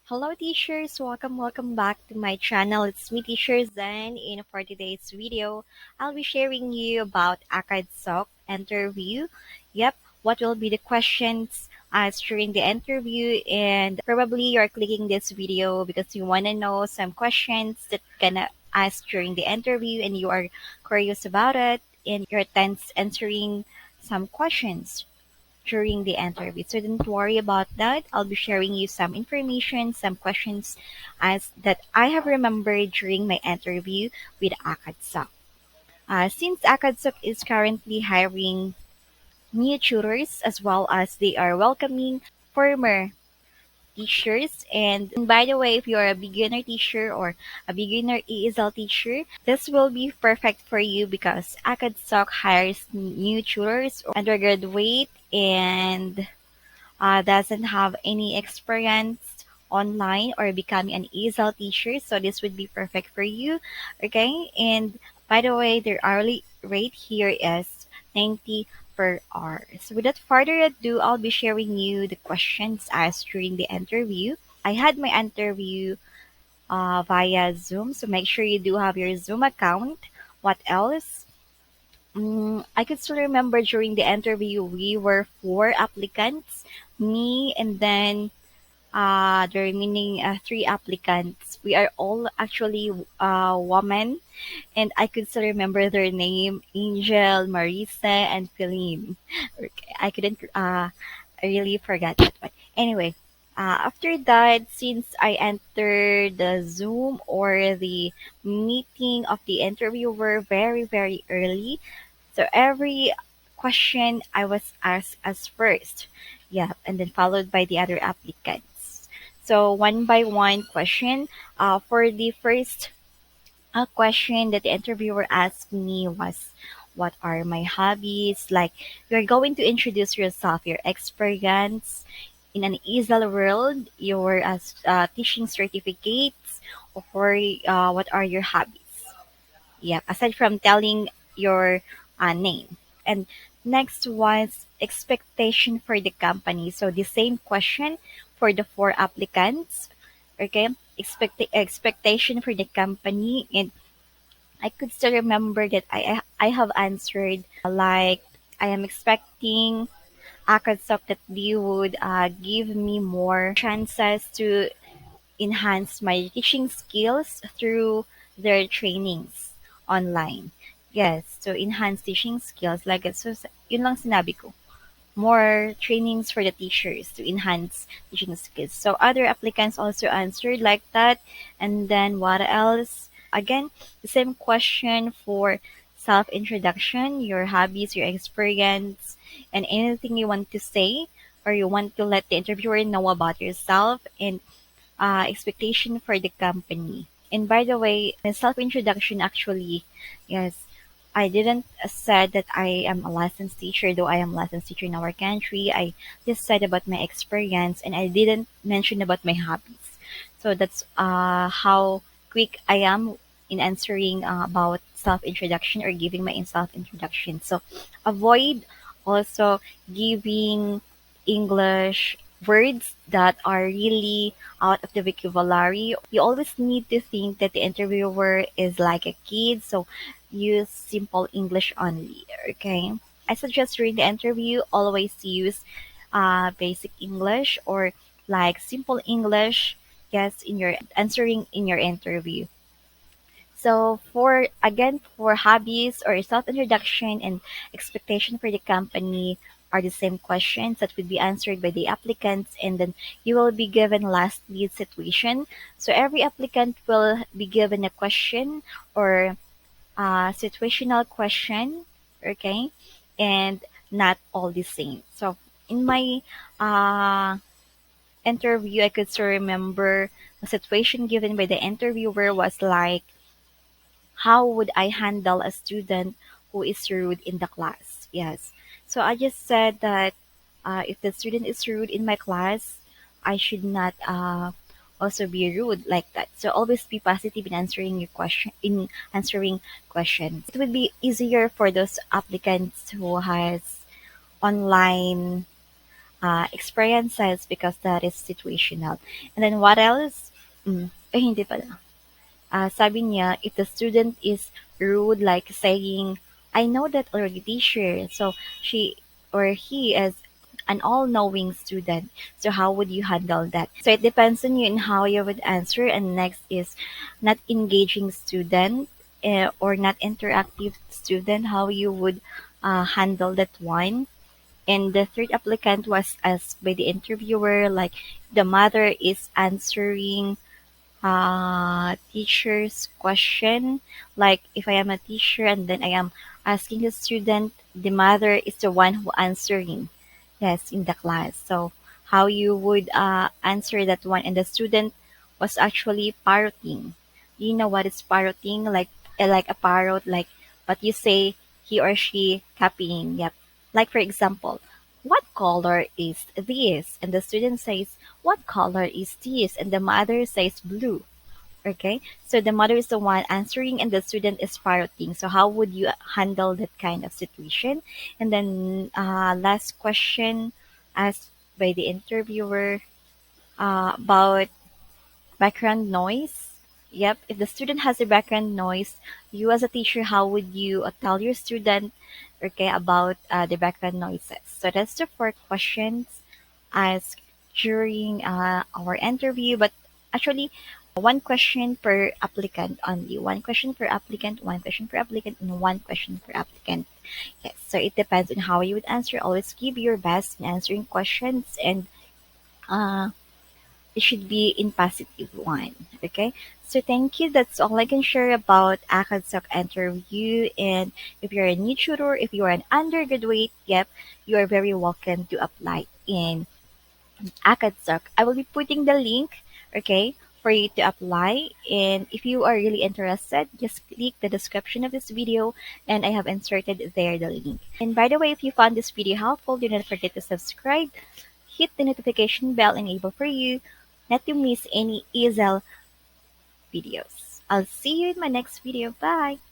Hello teachers, welcome back to my channel. It's me teacher Zen. For today's video, I'll be sharing you about Acadsoc Interview. Yep, what will be the questions asked during the interview, and probably you're clicking this video because you want to know some questions that gonna ask during the interview and you are curious about it and you're tense answering some questions during the interview. So don't worry about that. I'll be sharing you some information, some questions as that I have remembered during my interview with Acadsoc. Since Acadsoc is currently hiring new tutors as well as they are welcoming former teachers. And by the way, if you're a beginner teacher or a beginner ESL teacher, this will be perfect for you because Acadsoc hires new tutors or undergraduate and doesn't have any experience online or becoming an ESL teacher. So this would be perfect for you. Okay. And by the way, their hourly rate here is 90 per hour. So without further ado, I'll be sharing you the questions asked during the interview. I had my interview via Zoom. So make sure you do have your Zoom account. What else? I could still remember during the interview, we were four applicants, me, and then the remaining three applicants. We are all actually women, and I could still remember their name: Angel, Marisa, and Feline. Okay, I couldn't. I really forgot that one. Anyway. After that, since I entered the Zoom or the meeting of the interviewer very early, so every question I was asked as first. Yeah, and then followed by the other applicants. So one by one question. For the first question that the interviewer asked me was, what are my hobbies? Like, you're going to introduce yourself, your experience in an ESL world, your teaching certificates, or what are your hobbies? Yeah, aside from telling your name. And next was expectation for the company. So the same question for the four applicants. Okay, expectation for the company, and I could still remember that I have answered like I am expecting Acadsoc that they would give me more chances to enhance my teaching skills through their trainings online. Yes, to enhance teaching skills. Like, so, yun lang sinabi ko. More trainings for the teachers to enhance teaching skills. So other applicants also answered like that. And then what else? Again, the same question for self-introduction, your hobbies, your experience, and anything you want to say or you want to let the interviewer know about yourself, and expectation for the company. And by the way, the self-introduction actually, yes, I didn't said that I am a licensed teacher, though I am a licensed teacher in our country. I just said about my experience and I didn't mention about my hobbies. So that's how quick I am in answering about self-introduction or giving my self-introduction. So avoid also giving English words that are really out of the vocabulary. You always need to think that the interviewer is like a kid, so use simple English only. Okay. I suggest during the interview always use basic English or like simple English. Yes, in your answering in your interview. So for again for hobbies or self-introduction and expectation for the company are the same questions that would be answered by the applicants, and then you will be given last lead situation. So every applicant will be given a question or a situational question, okay, and not all the same. So in my uh, interview, I could still remember the situation given by the interviewer was like, how would I handle a student who is rude in the class? Yes. So I just said that if the student is rude in my class, I should not also be rude like that. So always be positive in answering your question in answering questions. It would be easier for those applicants who has online experiences because that is situational. And then what else? Hindi pala. Sabi niya, if the student is rude, like saying, I know that already, teacher. So she or he is an all-knowing student. So how would you handle that? So it depends on you and how you would answer. And next is not engaging student or not interactive student, how you would handle that one. And the third applicant was asked by the interviewer, like the mother is answering teacher's question. Like if I am a teacher and then I am asking the student, the mother is the one who answering. Yes, in the class. So how you would answer that one, and the student was actually parroting. You know what is parroting? Like a parrot, like but you say he or she copying. Yep. Like for example, what color is this? And the student says, what color is this? And the mother says blue. Okay, so the mother is the one answering and the student is parroting. So how would you handle that kind of situation? And then last question asked by the interviewer about background noise. Yep, if the student has a background noise, you as a teacher, how would you tell your student, okay, about the background noises? So that's the four questions asked during our interview, but actually, one question per applicant only. One question per applicant, one question per applicant, and one question per applicant. Yes, so it depends on how you would answer. Always give your best in answering questions, and uh, it should be in positive one. Okay. So thank you. That's all I can share about Acadsoc interview. And if you're a new tutor, if you are an undergraduate, yep, you are very welcome to apply in Acadsoc. I will be putting the link, okay, for you to apply. And if you are really interested, just click the description of this video and I have inserted there the link. And by the way, if you found this video helpful, do not forget to subscribe, hit the notification bell enabled for you not to miss any ESL videos. I'll see you in my next video. Bye!